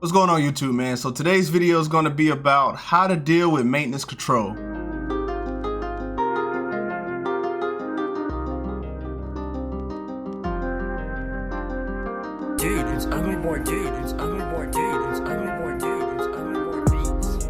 What's going on YouTube, man? So today's video is going to be about how to deal with maintenance control. Dude, it's ugly boy, dude, it's ugly boy, dude, it's ugly boy, dude, it's ugly boy beats.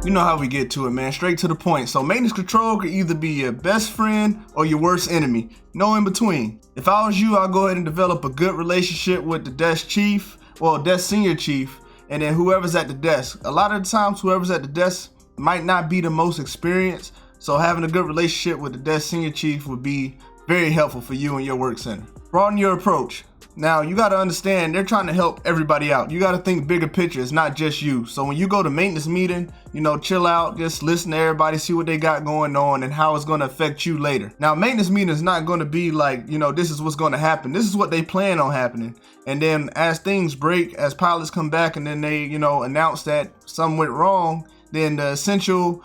You know how we get to it, man. Straight to the point. So maintenance control could either be your best friend or your worst enemy. No in between. If I was you, I'll go ahead and develop a good relationship with the desk chief, well, desk senior chief, and then whoever's at the desk. A lot of the times, whoever's at the desk might not be the most experienced, so having a good relationship with the desk senior chief would be very helpful for you and your work center. Broaden your approach. Now, you got to understand, they're trying to help everybody out. You got to think bigger picture. It's not just you. So when you go to maintenance meeting, chill out, just listen to everybody, see what they got going on and how it's going to affect you later. Now, maintenance meeting is not going to be like, this is what's going to happen. This is what they plan on happening. And then as things break, as pilots come back and then they, announce that something went wrong, then the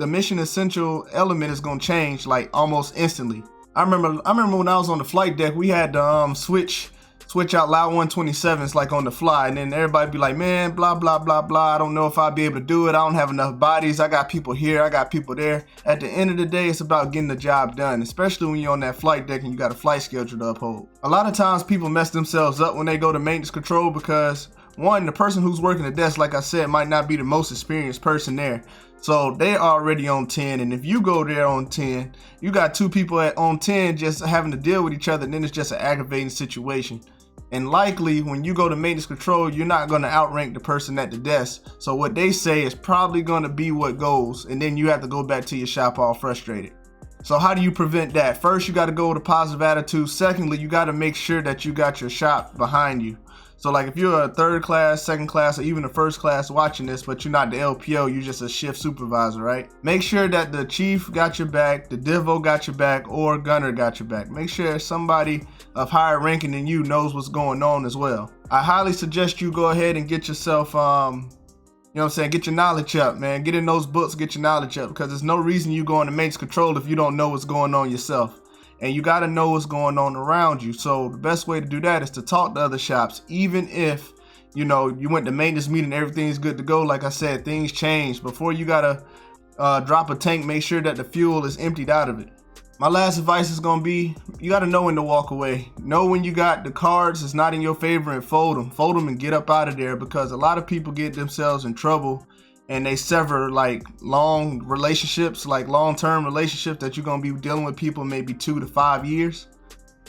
mission essential element is going to change like almost instantly. I remember when I was on the flight deck, we had to switch out loud 127s like on the fly, and then everybody be like, man, blah blah blah blah, I don't know if I'll be able to do it, I don't have enough bodies, I got people here, I got people there. At the end of the day, it's about getting the job done, especially when you're on that flight deck and you got a flight schedule to uphold. A lot of times people mess themselves up when they go to maintenance control because one, the person who's working the desk, like I said, might not be the most experienced person there. So they're already on 10, and if you go there on 10, you got two people on 10 just having to deal with each other, and then it's just an aggravating situation. And likely, when you go to maintenance control, you're not going to outrank the person at the desk. So what they say is probably going to be what goes, and then you have to go back to your shop all frustrated. So how do you prevent that? First, you got to go with a positive attitude. Secondly, you got to make sure that you got your shop behind you. So like if you're a third class, second class, or even a first class watching this, but you're not the LPO, you're just a shift supervisor, right? Make sure that the chief got your back, the Divo got your back, or gunner got your back. Make sure somebody of higher ranking than you knows what's going on as well. I highly suggest you go ahead and get yourself, get your knowledge up, man. Get in those books, get your knowledge up, because there's no reason you go into maintenance control if you don't know what's going on yourself. And you got to know what's going on around you. So the best way to do that is to talk to other shops. Even if, you went to maintenance meeting, everything's good to go. Like I said, things change. Before you got to drop a tank, make sure that the fuel is emptied out of it. My last advice is going to be, you got to know when to walk away. Know when you got the cards that's not in your favor and fold them. Fold them and get up out of there, because a lot of people get themselves in trouble and they sever like long relationships, like long-term relationships that you're going to be dealing with people maybe 2 to 5 years.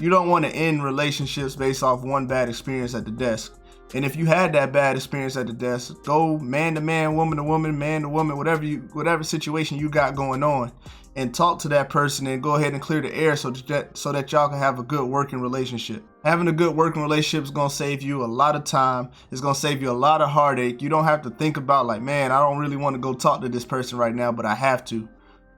You don't want to end relationships based off one bad experience at the desk. And if you had that bad experience at the desk, go man to man, woman to woman, man to woman, whatever situation you got going on, and talk to that person and go ahead and clear the air so that y'all can have a good working relationship. Having a good working relationship is going to save you a lot of time. It's going to save you a lot of heartache. You don't have to think about like, man, I don't really want to go talk to this person right now, but I have to.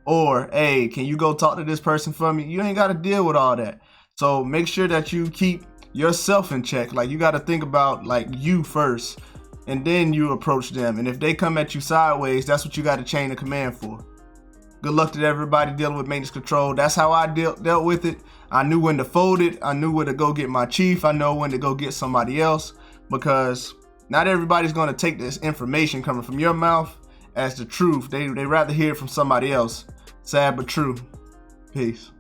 Or, hey, can you go talk to this person for me? You ain't got to deal with all that. So make sure that you keep yourself in check. Like, you got to think about like you first, and then you approach them. And if they come at you sideways, that's what you got to chain of command for. Good luck to everybody dealing with maintenance control. That's how I dealt with it. I knew when to fold it. I knew when to go get my chief. I know when to go get somebody else, because not everybody's going to take this information coming from your mouth as the truth. They rather hear it from somebody else. Sad but true. Peace.